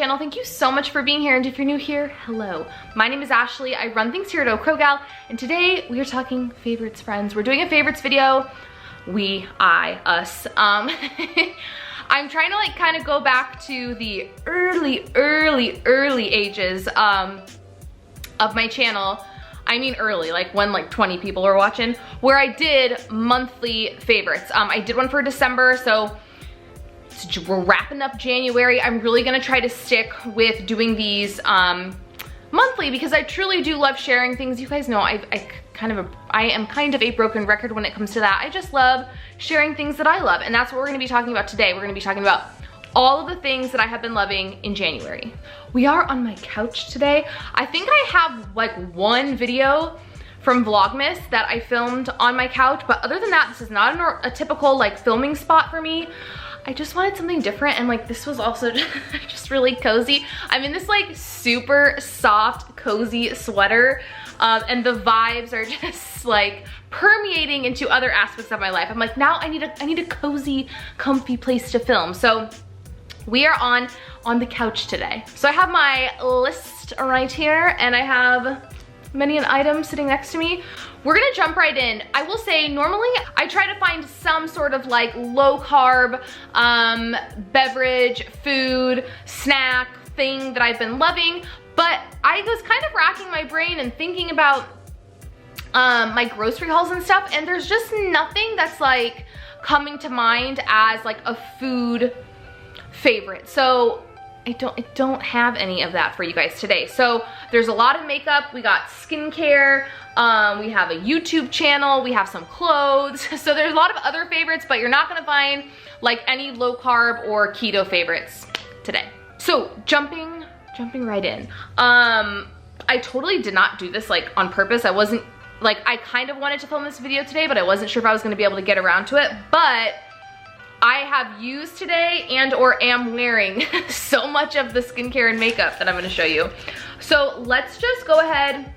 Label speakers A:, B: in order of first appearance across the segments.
A: channel. Thank you so much for being here, and if you're new here, hello. My name is Ashley. I run things here at Okro Gal, and today we are talking favorites, friends. We're doing a favorites video. Us. I'm trying to like kind of go back to the early ages of my channel. I mean early, like when like 20 people were watching, where I did monthly favorites. I did one for December, so we're wrapping up January. I'm really gonna try to stick with doing these monthly because I truly do love sharing things. You guys know I am kind of a broken record when it comes to that. I just love sharing things that I love, and that's what we're gonna be talking about today. We're gonna be talking about all of the things that I have been loving in January. We are on my couch today. I think I have like one video from Vlogmas that I filmed on my couch, but other than that, this is not a typical like filming spot for me. I just wanted something different, and like this was also just really cozy. I'm in this like super soft, cozy sweater, and the vibes are just like permeating into other aspects of my life. I'm like, now I need a cozy, comfy place to film. So we are on the couch today. So I have my list right here, and I have many an item sitting next to me. We're gonna jump right in. I will say, normally I try to find some sort of like low carb beverage, food, snack thing that I've been loving, but I was kind of racking my brain and thinking about my grocery hauls and stuff, and there's just nothing that's like coming to mind as like a food favorite. So I don't have any of that for you guys today. So there's a lot of makeup, we got skincare, we have a YouTube channel, we have some clothes. So there's a lot of other favorites, but you're not gonna find like any low carb or keto favorites today. So jumping right in. I totally did not do this like on purpose. I wasn't like, I kind of wanted to film this video today, but I wasn't sure if I was gonna be able to get around to it. But I have used today and or am wearing so much of the skincare and makeup that I'm gonna show you. So let's just go ahead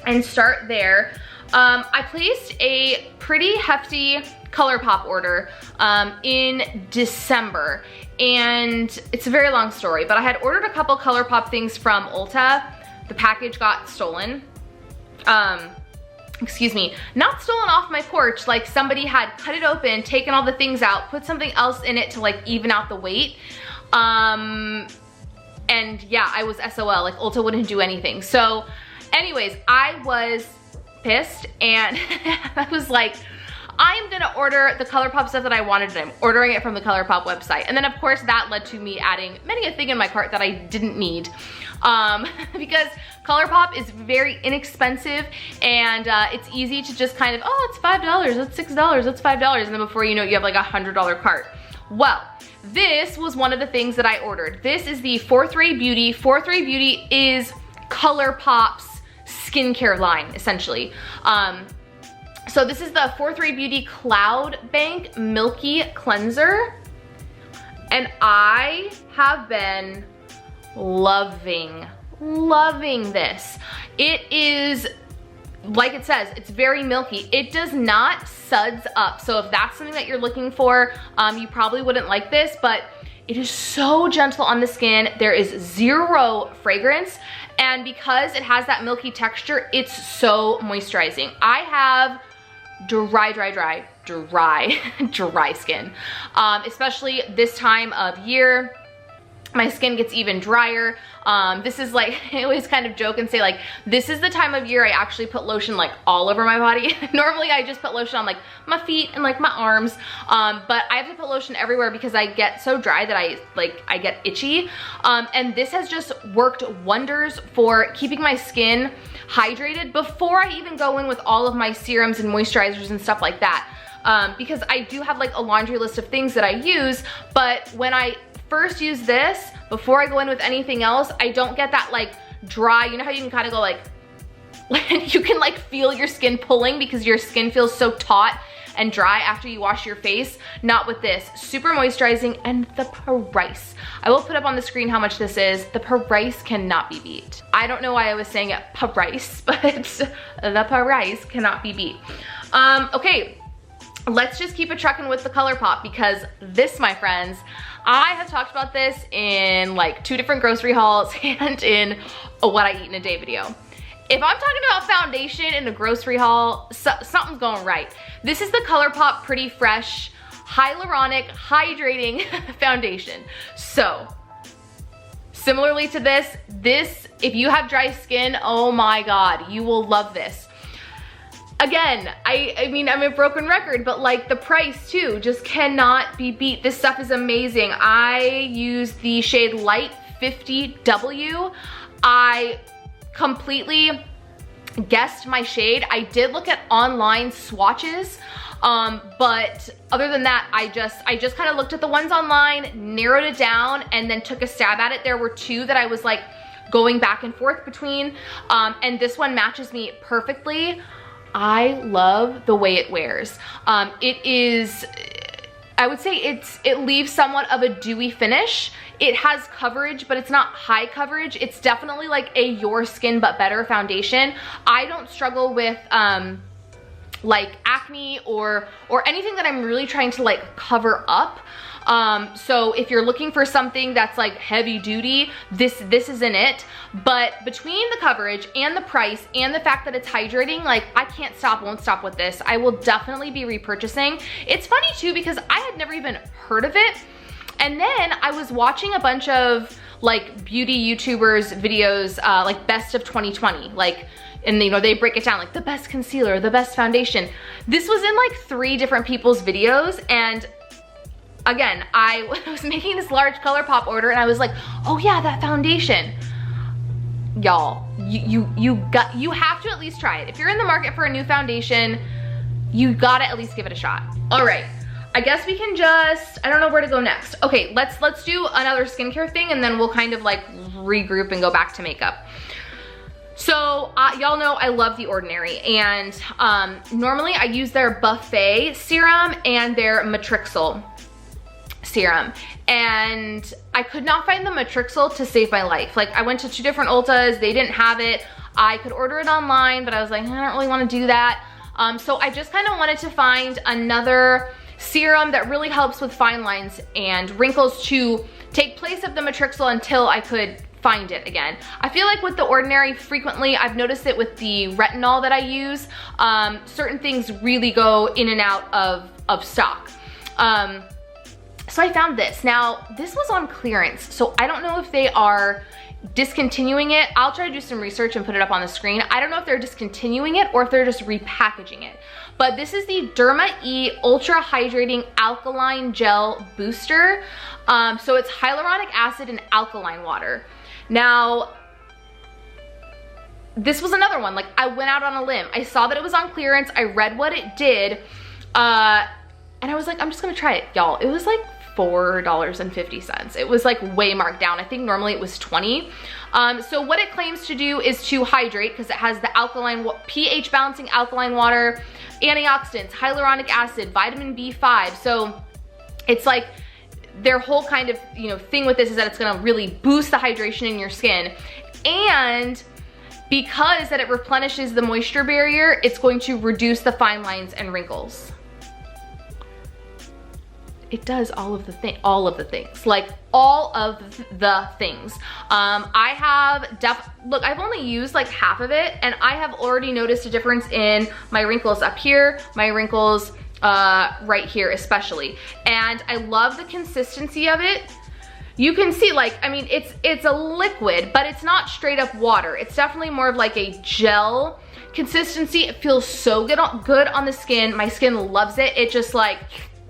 A: and start there. I placed a pretty hefty ColourPop order in December, and it's a very long story, but I had ordered a couple ColourPop things from Ulta. The package got stolen. Excuse me, not stolen off my porch, like somebody had cut it open, taken all the things out, put something else in it to like even out the weight. And yeah, I was SOL, like Ulta wouldn't do anything. So anyways, I was pissed, and I was like, I'm gonna order the ColourPop stuff that I wanted, and I'm ordering it from the ColourPop website. And then of course that led to me adding many a thing in my cart that I didn't need. Because ColourPop is very inexpensive, and it's easy to just kind of, oh, it's $5, it's $6, it's $5, and then before you know it, you have like a $100 cart. Well, this was one of the things that I ordered. This is the Fourth Ray Beauty. Fourth Ray Beauty is ColourPop's skincare line, essentially. So this is the Fourth Ray Beauty Cloud Bank Milky Cleanser, and I have been loving this. It is, like it says, it's very milky. It does not suds up. So if that's something that you're looking for, you probably wouldn't like this, but it is so gentle on the skin. There is zero fragrance, and because it has that milky texture, it's so moisturizing. I have dry skin, especially this time of year. My skin gets even drier. This is like, I always kind of joke and say like, this is the time of year I actually put lotion like all over my body. Normally I just put lotion on like my feet and like my arms, but I have to put lotion everywhere because I get so dry that I get itchy. And this has just worked wonders for keeping my skin hydrated before I even go in with all of my serums and moisturizers and stuff like that. Because I do have like a laundry list of things that I use, but when I first use this, before I go in with anything else, I don't get that like dry, you know how you can kind of go like you can like feel your skin pulling because your skin feels so taut and dry after you wash your face? Not with this. Super moisturizing, and the price. I will put up on the screen how much this is. The price cannot be beat. I don't know why I was saying it price, but the price cannot be beat. Okay, let's just keep it trucking with the ColourPop, because this, my friends, I have talked about this in like 2 different grocery hauls and in a what I eat in a day video. If I'm talking about foundation in a grocery haul, something's going right. This is the ColourPop Pretty Fresh Hyaluronic Hydrating Foundation. So, similarly to this, if you have dry skin, oh my God, you will love this. Again, I mean, I'm a broken record, but like the price too just cannot be beat. This stuff is amazing. I use the shade Light 50W. I completely guessed my shade. I did look at online swatches, but other than that, I just kind of looked at the ones online, narrowed it down, and then took a stab at it. There were 2 that I was like going back and forth between, and this one matches me perfectly. I love the way it wears. It is, I would say it leaves somewhat of a dewy finish. It has coverage, but it's not high coverage. It's definitely like a your skin but better foundation. I don't struggle with like acne or anything that I'm really trying to like cover up. So if you're looking for something that's like heavy duty, this isn't it. But between the coverage and the price and the fact that it's hydrating, like I won't stop with this. I will definitely be repurchasing. It's funny too because I had never even heard of it. And then I was watching a bunch of like beauty YouTubers videos, like best of 2020, like, and you know, they break it down like the best concealer, the best foundation. This was in like 3 different people's videos, and again, I was making this large ColourPop order and I was like, oh yeah, that foundation. Y'all, you have to at least try it. If you're in the market for a new foundation, you gotta at least give it a shot. All right, I guess we can just, I don't know where to go next. Okay, let's do another skincare thing and then we'll kind of like regroup and go back to makeup. So y'all know I love The Ordinary, and normally I use their Buffet serum and their Matrixyl serum, and I could not find the Matrixyl to save my life. Like I went to 2 different Ultas, they didn't have it. I could order it online, but I was like, I don't really want to do that. So I just kind of wanted to find another serum that really helps with fine lines and wrinkles to take place of the Matrixyl until I could find it again. I feel like with The Ordinary, frequently, I've noticed it with the retinol that I use, certain things really go in and out of stock. So I found this. Now, this was on clearance, so I don't know if they are discontinuing it. I'll try to do some research and put it up on the screen. I don't know if they're discontinuing it or if they're just repackaging it. But this is the Derma E Ultra Hydrating Alkaline Gel Booster. So it's hyaluronic acid and alkaline water. Now, this was another one. Like, I went out on a limb. I saw that it was on clearance. I read what it did. And I was like, I'm just gonna try it, y'all. It was like $4.50. It was like way marked down. I think normally it was 20. So what it claims to do is to hydrate, because it has the alkaline, pH balancing alkaline water, antioxidants, hyaluronic acid, vitamin B5. So it's like their whole kind of, you know, thing with this is that it's gonna really boost the hydration in your skin. And because that it replenishes the moisture barrier, it's going to reduce the fine lines and wrinkles. It does all of the things, like all of the things. I have, look, I've only used like half of it, and I have already noticed a difference in my wrinkles up here, my wrinkles right here especially. And I love the consistency of it. You can see, like, I mean, it's a liquid, but it's not straight up water. It's definitely more of like a gel consistency. It feels so good on the skin. My skin loves it. It just like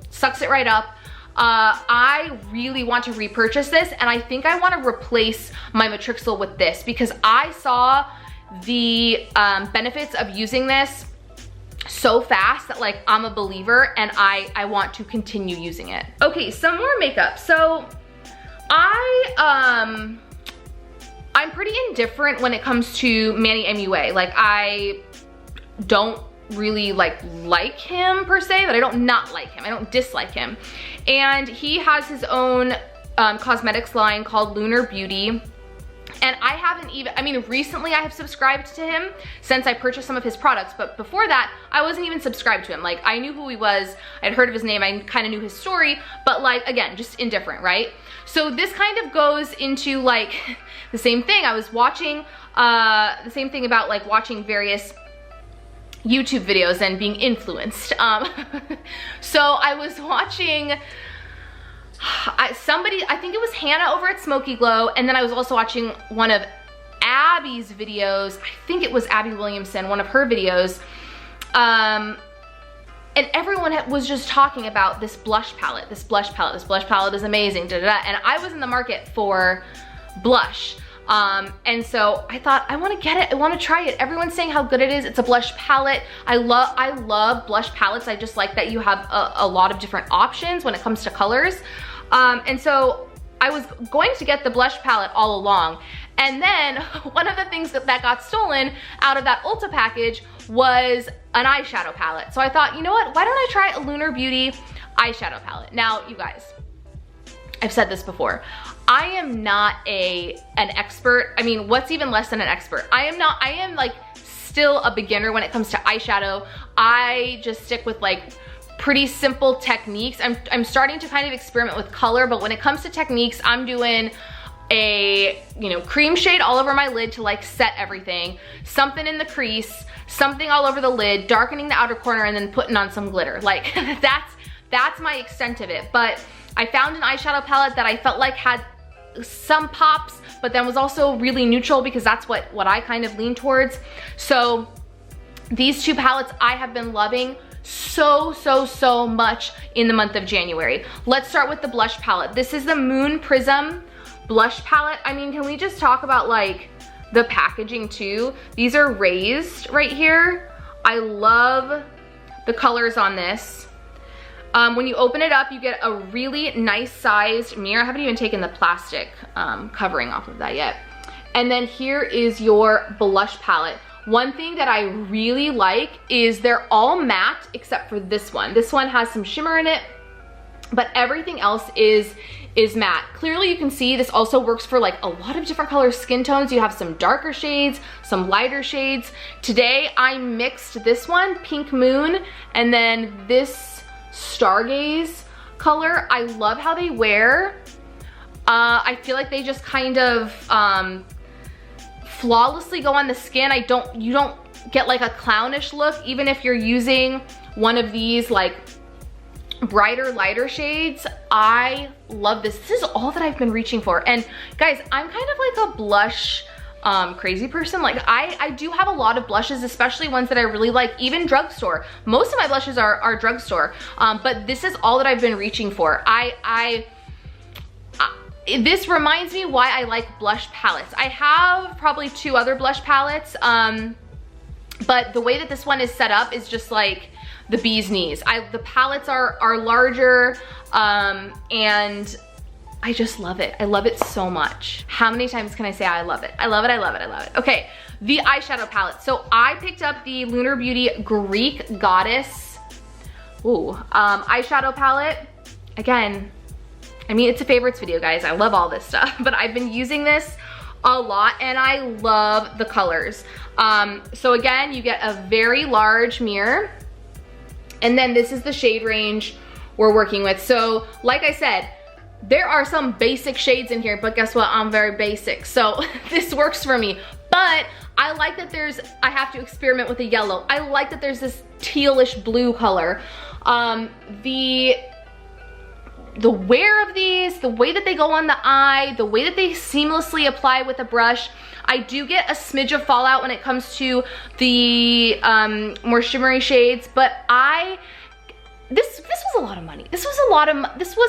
A: sucks it right up. I really want to repurchase this, and I think I want to replace my Matrixyl with this because I saw the benefits of using this so fast that like I'm a believer, and I want to continue using it. Okay, some more makeup. So I'm pretty indifferent when it comes to Manny MUA. Like, I don't really like him per se, but I don't not like him. I don't dislike him. And he has his own cosmetics line called Lunar Beauty. And I haven't even, I mean, recently I have subscribed to him since I purchased some of his products, but before that, I wasn't even subscribed to him. Like, I knew who he was, I'd heard of his name, I kind of knew his story, but like, again, just indifferent, right? So this kind of goes into like the same thing. I was watching, the same thing about like watching various YouTube videos and being influenced. So I was watching somebody, I think it was Hannah over at Smoky Glow, and then I was also watching one of Abby's videos. I think it was Abby Williamson, one of her videos. And everyone was just talking about this blush palette, this blush palette is amazing, da, da, da. And I was in the market for blush. And so I thought, I wanna get it, I wanna try it. Everyone's saying how good it is. It's a blush palette. I love blush palettes. I just like that you have a lot of different options when it comes to colors. And so I was going to get the blush palette all along. And then one of the things that got stolen out of that Ulta package was an eyeshadow palette. So I thought, you know what, why don't I try a Lunar Beauty eyeshadow palette? Now, you guys, I've said this before. I am not an expert. I mean, what's even less than an expert? I am like still a beginner when it comes to eyeshadow. I just stick with like pretty simple techniques. I'm starting to kind of experiment with color, but when it comes to techniques, I'm doing a, you know, cream shade all over my lid to like set everything, something in the crease, something all over the lid, darkening the outer corner, and then putting on some glitter. Like that's my extent of it. But I found an eyeshadow palette that I felt like had some pops, but then was also really neutral, because that's what I kind of lean towards. So these two palettes I have been loving so much in the month of January. Let's start with the blush palette. This is the Moon Prism blush palette. I mean, can we just talk about like the packaging too? These are raised right here. I love the colors on this. When you open it up, you get a really nice sized mirror. I haven't even taken the plastic covering off of that yet. And then here is your blush palette. One thing that I really like is they're all matte except for this one. This one has some shimmer in it, but everything else is matte. Clearly you can see this also works for like a lot of different color skin tones. You have some darker shades, some lighter shades. Today I mixed this one, Pink Moon, and then this Stargaze color. I love how they wear. I feel like they just kind of flawlessly go on the skin. You don't get like a clownish look, even if you're using one of these like brighter, lighter shades. I love this. This is all that I've been reaching for. And guys, I'm kind of like a blush crazy person. Like I do have a lot of blushes, especially ones that I really like, even drugstore. Most of my blushes are drugstore, but this is all that I've been reaching for. This reminds me why I like blush palettes. I have probably 2 other blush palettes, but the way that this one is set up is just like the bee's knees. The palettes are larger, and I just love it. I love it so much. How many times can I say I love it? I love it, I love it, I love it. Okay, the eyeshadow palette. So I picked up the Lunar Beauty Greek Goddess eyeshadow palette. Again, I mean, it's a favorites video, guys. I love all this stuff, but I've been using this a lot and I love the colors. So again, you get a very large mirror, and then this is the shade range we're working with. So like I said, there are some basic shades in here, but guess what? I'm very basic. So this works for me. But I like that I have to experiment with a yellow. I like that there's this tealish blue color. The wear of these, the way that they go on the eye, the way that they seamlessly apply with a brush. I do get a smidge of fallout when it comes to the more shimmery shades, but this was a lot of money. This was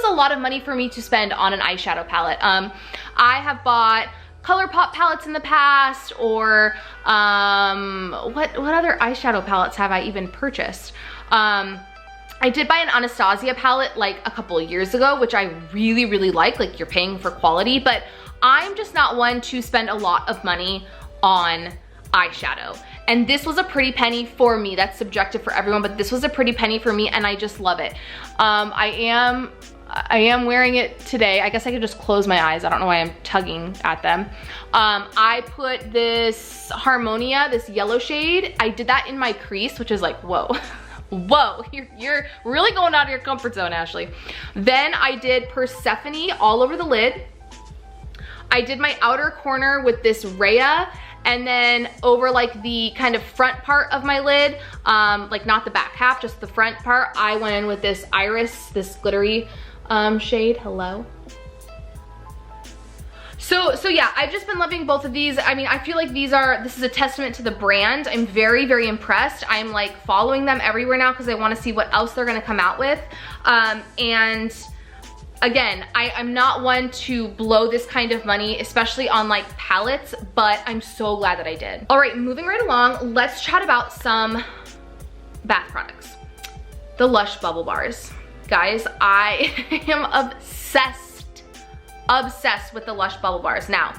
A: a lot of money for me to spend on an eyeshadow palette. I have bought ColourPop palettes in the past, or what other eyeshadow palettes have I even purchased? I did buy an Anastasia palette like a couple of years ago, which I really like you're paying for quality, but I'm just not one to spend a lot of money on eyeshadow. And this was a pretty penny for me. That's subjective for everyone, but this was a pretty penny for me and I just love it. I am I am wearing it today. I guess I could just close my eyes. I don't know why I'm tugging at them. I put this Harmonia, this yellow shade. I did that in my crease, which is like, whoa. Whoa, you're really going out of your comfort zone, Ashley. Then I did Persephone all over the lid. I did my outer corner with this Rhea, and then over like the kind of front part of my lid, like not the back half, just the front part, I went in with this Iris, this glittery shade. Hello. So yeah, I've just been loving both of these. I mean, I feel like this is a testament to the brand. I'm very, very impressed. I'm like following them everywhere now because I want to see what else they're gonna come out with. And again, I'm not one to blow this kind of money, especially on like palettes, but I'm so glad that I did. All right, moving right along, let's chat about some bath products. The Lush Bubble Bars. Guys, I am obsessed with the Lush Bubble Bars. Now,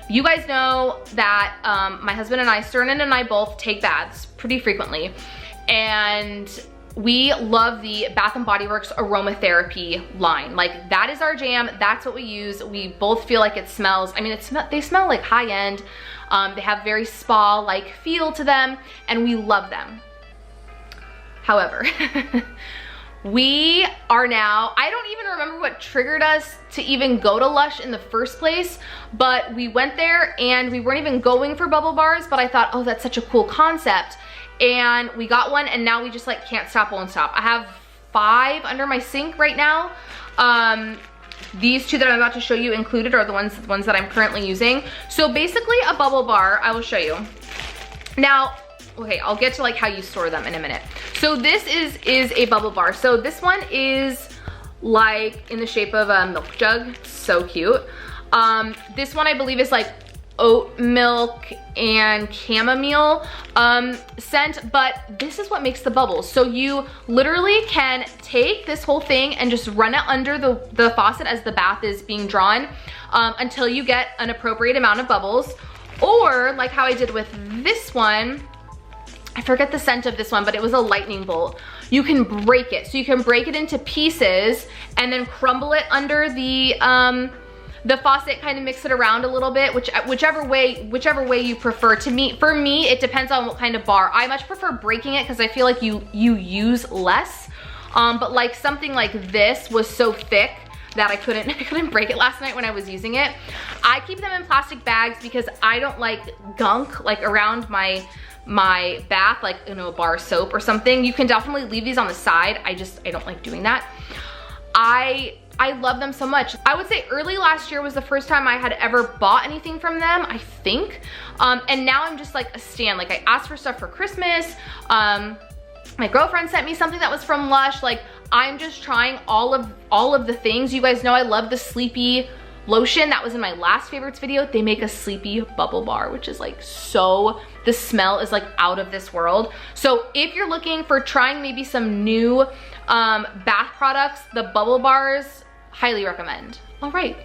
A: you guys know that my husband and I, Sternan and I both take baths pretty frequently, and we love the Bath & Body Works aromatherapy line. Like, that is our jam. That's what we use. We both feel like it smells, I mean, they smell like high end. They have very spa-like feel to them, and we love them. However, we are now, I don't even remember what triggered us to even go to Lush in the first place, but we went there and we weren't even going for bubble bars, but I thought, oh, that's such a cool concept. And we got one, and now we just like can't stop, won't stop. I have 5 under my sink right now. These 2 that I'm about to show you included are the ones that I'm currently using. So basically a bubble bar, I will show you. Now, okay, I'll get to like how you store them in a minute. So this is a bubble bar. So this one is like in the shape of a milk jug. So cute. This one I believe is like oat milk and chamomile scent, but this is what makes the bubbles. So you literally can take this whole thing and just run it under the faucet as the bath is being drawn until you get an appropriate amount of bubbles. Or like how I did with this one, I forget the scent of this one, but it was a lightning bolt. You can break it. So you can break it into pieces and then crumble it under the faucet, kind of mix it around a little bit, whichever way you prefer. For me, it depends on what kind of bar. I much prefer breaking it because I feel like you use less. But like something like this was so thick that I couldn't break it last night when I was using it. I keep them in plastic bags because I don't like gunk like around my bath, like, you know, a bar of soap or something. You can definitely leave these on the side. I don't like doing that. I love them so much. I would say early last year was the first time I had ever bought anything from them, I think. And now I'm just like a stan. Like, I asked for stuff for Christmas. My girlfriend sent me something that was from Lush. Like, I'm just trying all of the things. You guys know I love the Sleepy lotion. That was in my last favorites video. They make a Sleepy bubble bar, which is like so, the smell is like out of this world. So if you're looking for trying maybe some new bath products, the bubble bars, highly recommend. All right,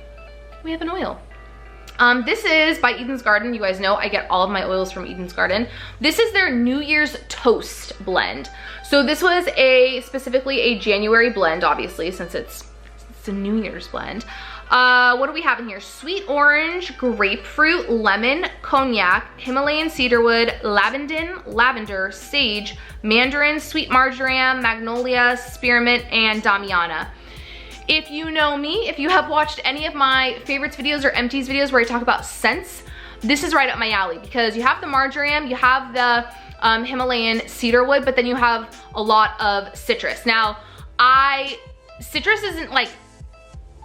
A: we have an oil. This is by Eden's Garden. You guys know I get all of my oils from Eden's Garden. This is their New Year's Toast blend. So this was specifically a January blend, obviously, since it's a New Year's blend. What do we have in here? Sweet orange, grapefruit, lemon, cognac, Himalayan cedarwood, lavender, sage, mandarin, sweet marjoram, magnolia, spearmint, and damiana. If you know me, if you have watched any of my favorites videos or empties videos where I talk about scents, this is right up my alley because you have the marjoram, you have the Himalayan cedarwood, but then you have a lot of citrus. Now, citrus isn't like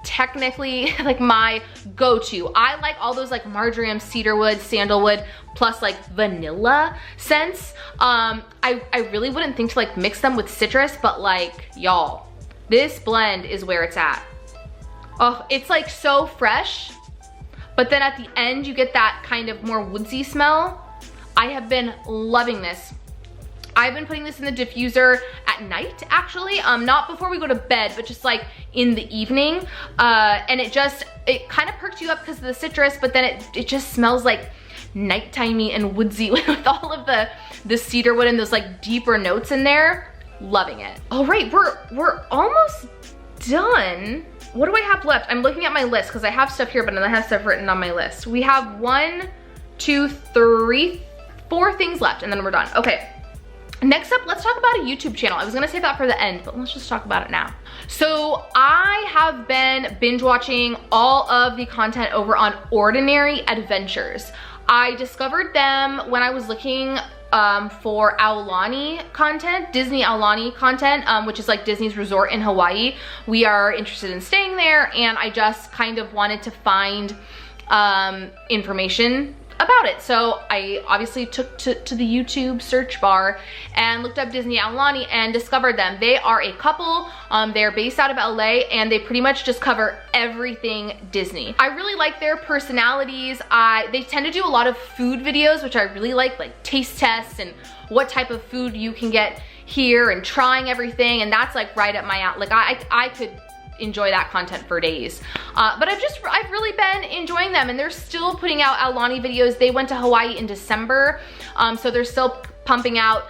A: technically like my go-to. I like all those like marjoram, cedarwood, sandalwood, plus like vanilla scents. I really wouldn't think to like mix them with citrus, but like, y'all, this blend is where it's at. Oh, it's like so fresh, but then at the end you get that kind of more woodsy smell. I have been loving this. I've been putting this in the diffuser at night, actually. Not before we go to bed, but just like in the evening. And it kind of perks you up because of the citrus, but then it just smells like nighttimey and woodsy with all of the cedarwood and those like deeper notes in there. Loving it. All right, we're almost done, what do I have left? I'm looking at my list because I have stuff here, but then I have stuff written on my list. We have 1, 2, 3, 4 things left, and then we're done. Okay. Next up, let's talk about a YouTube channel. I was gonna save that for the end, but let's just talk about it now. So I have been binge watching all of the content over on Ordinary Adventures. I discovered them when I was looking for Aulani content, Disney Aulani content, which is like Disney's resort in Hawaii. We are interested in staying there, and I just kind of wanted to find information about it. So I obviously took to the YouTube search bar and looked up Disney Aulani and discovered them. They are a couple, they're based out of LA, and they pretty much just cover everything Disney. I really like their personalities. They tend to do a lot of food videos, which I really like taste tests and what type of food you can get here and trying everything, and that's like right up my alley. Like I could enjoy that content for days. But I've really been enjoying them, and they're still putting out Aulani videos. They went to Hawaii in December, so they're still pumping out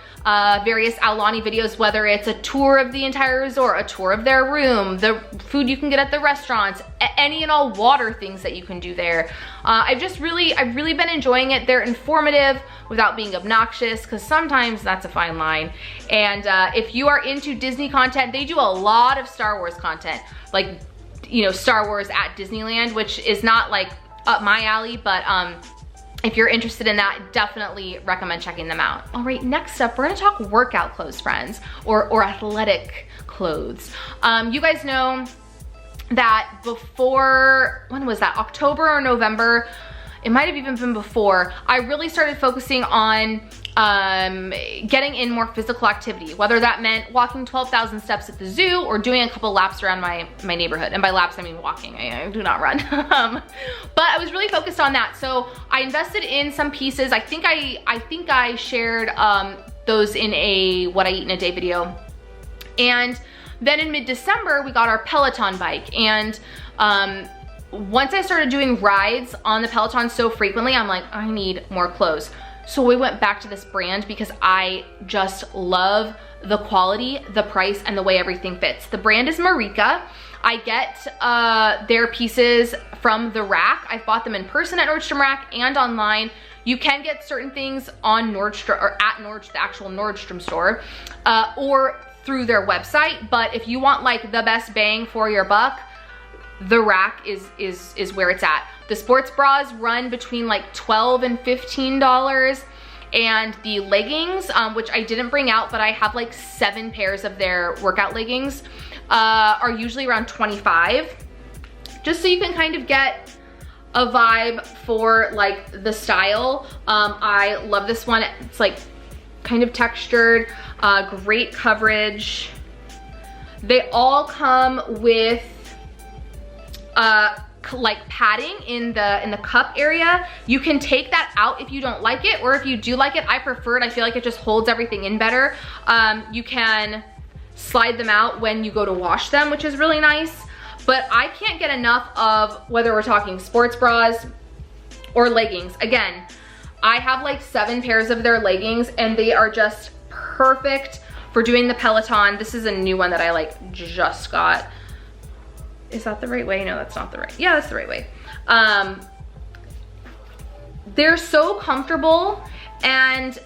A: various Aulani videos, whether it's a tour of the entire resort, a tour of their room, the food you can get at the restaurants, any and all water things that you can do there. I've really been enjoying it. They're informative without being obnoxious, because sometimes that's a fine line. And if you are into Disney content, they do a lot of Star Wars content, like, you know, Star Wars at Disneyland, which is not like up my alley, but if you're interested in that, definitely recommend checking them out. All right, next up, we're gonna talk workout clothes, friends, or athletic clothes. You guys know that before, when was that, October or November, it might have even been before, I really started focusing on getting in more physical activity, whether that meant walking 12,000 steps at the zoo or doing a couple laps around my neighborhood. And by laps, I mean walking. I do not run. But I was really focused on that. So I invested in some pieces. I think I shared those in a what I eat in a day video. And then in mid-December, we got our Peloton bike. And once I started doing rides on the Peloton so frequently, I'm like, I need more clothes. So we went back to this brand because I just love the quality, the price, and the way everything fits. The brand is Marika. I get their pieces from the Rack. I've bought them in person at Nordstrom Rack and online. You can get certain things on Nordstrom, or at the actual Nordstrom store, or through their website. But if you want like the best bang for your buck, the Rack is where it's at. The sports bras run between like $12 and $15, and the leggings, which I didn't bring out, but I have like 7 pairs of their workout leggings, are usually around $25, just so you can kind of get a vibe for like the style. I love this one. It's like kind of textured, great coverage. They all come with like padding in the cup area. You can take that out if you don't like it, or if you do like it, I prefer it. I feel like it just holds everything in better. You can slide them out when you go to wash them, which is really nice. But I can't get enough of whether we're talking sports bras or leggings. Again, I have like 7 pairs of their leggings, and they are just perfect for doing the Peloton. This is a new one that I like just got. Is that the right way? No, that's not the right. Yeah, that's the right way. They're so comfortable, and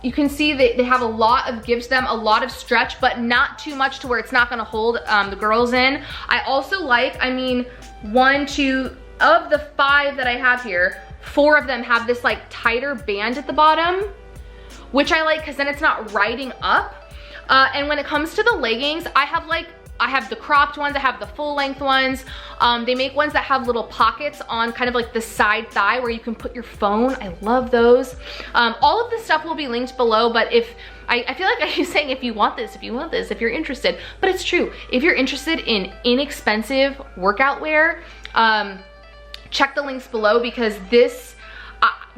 A: you can see that they have a lot of, gives them a lot of stretch, but not too much to where it's not gonna hold the girls in. I also like, I mean, 1, 2, of the 5 that I have here, 4 of them have this like tighter band at the bottom, which I like because then it's not riding up. And when it comes to the leggings, I have the cropped ones, I have the full length ones. They make ones that have little pockets on kind of like the side thigh where you can put your phone. I love those. All of this stuff will be linked below, but if, I feel like I keep saying if you want this, if you're interested, but it's true. If you're interested in inexpensive workout wear, check the links below, because this,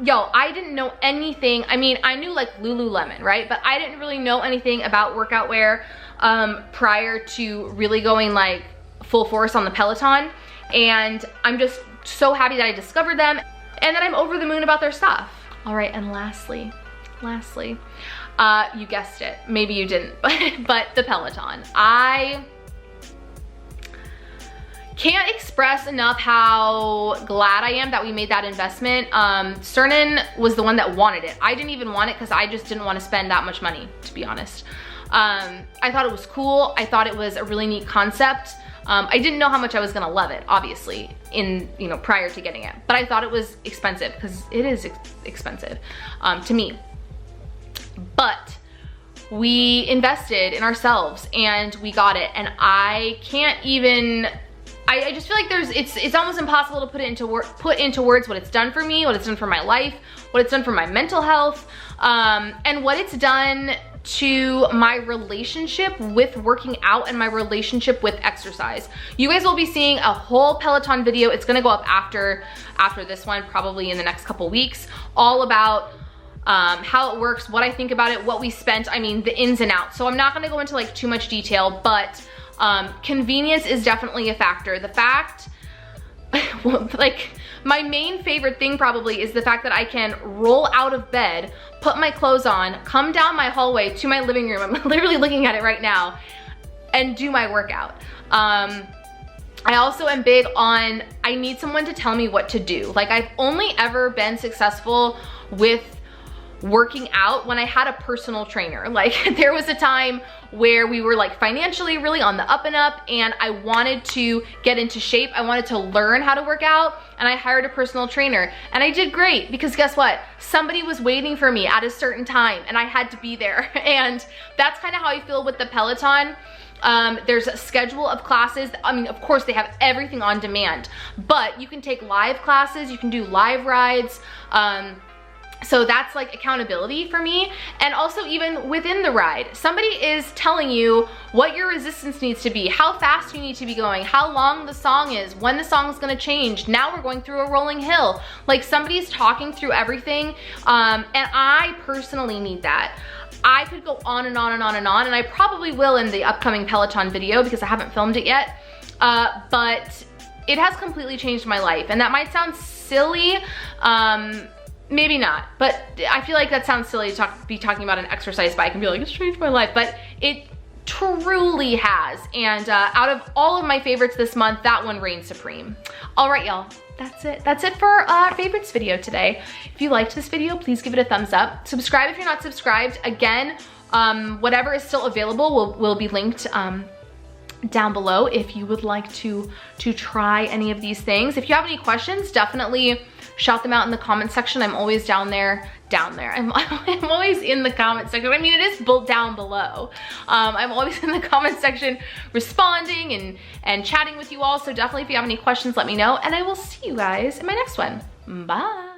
A: yo, I didn't know anything. I mean, I knew like Lululemon, right? But I didn't really know anything about workout wear prior to really going like full force on the Peloton. And I'm just so happy that I discovered them and that I'm over the moon about their stuff. All right, and lastly, you guessed it, maybe you didn't, but the Peloton. I Can't express enough how glad I am that we made that investment. Cernan was the one that wanted it. I didn't even want it because I just didn't want to spend that much money, to be honest. I thought it was cool. I thought it was a really neat concept. I didn't know how much I was gonna love it, obviously, prior to getting it. But I thought it was expensive, because it is expensive to me. But we invested in ourselves and we got it. And I can't even, I just feel like it's almost impossible to put into words what it's done for me, what it's done for my life, what it's done for my mental health, and what it's done to my relationship with working out and my relationship with exercise. You guys will be seeing a whole Peloton video. It's gonna go up after this one, probably in the next couple weeks, all about how it works, what I think about it, what we spent, I mean, the ins and outs. So I'm not gonna go into like too much detail, but convenience is definitely a factor. The fact, like, my main favorite thing probably is the fact that I can roll out of bed, put my clothes on, come down my hallway to my living room, I'm literally looking at it right now, and do my workout. I also am big on, I need someone to tell me what to do. Like, I've only ever been successful with working out when I had a personal trainer. Like, there was a time where we were like financially really on the up and up, and I wanted to get into shape. I wanted to learn how to work out, and I hired a personal trainer, and I did great because guess what? Somebody was waiting for me at a certain time and I had to be there. And that's kind of how I feel with the Peloton. There's a schedule of classes. I mean, of course they have everything on demand, but you can take live classes, you can do live rides, so that's like accountability for me. And also even within the ride, somebody is telling you what your resistance needs to be, how fast you need to be going, how long the song is, when the song is gonna change. Now we're going through a rolling hill. Like, somebody's talking through everything, and I personally need that. I could go on and on and on and on, and I probably will in the upcoming Peloton video because I haven't filmed it yet, but it has completely changed my life. And that might sound silly, maybe not, but I feel like that sounds silly to be talking about an exercise bike and be like, it's changed my life, but it truly has. And out of all of my favorites this month, that one reigns supreme. All right, y'all, that's it. That's it for our favorites video today. If you liked this video, please give it a thumbs up. Subscribe if you're not subscribed. Again, whatever is still available will be linked down below if you would like to try any of these things. If you have any questions, definitely shout them out in the comment section. I'm always down there. I'm always in the comment section. I mean, it is down below. I'm always in the comment section responding and chatting with you all. So definitely if you have any questions, let me know. And I will see you guys in my next one. Bye.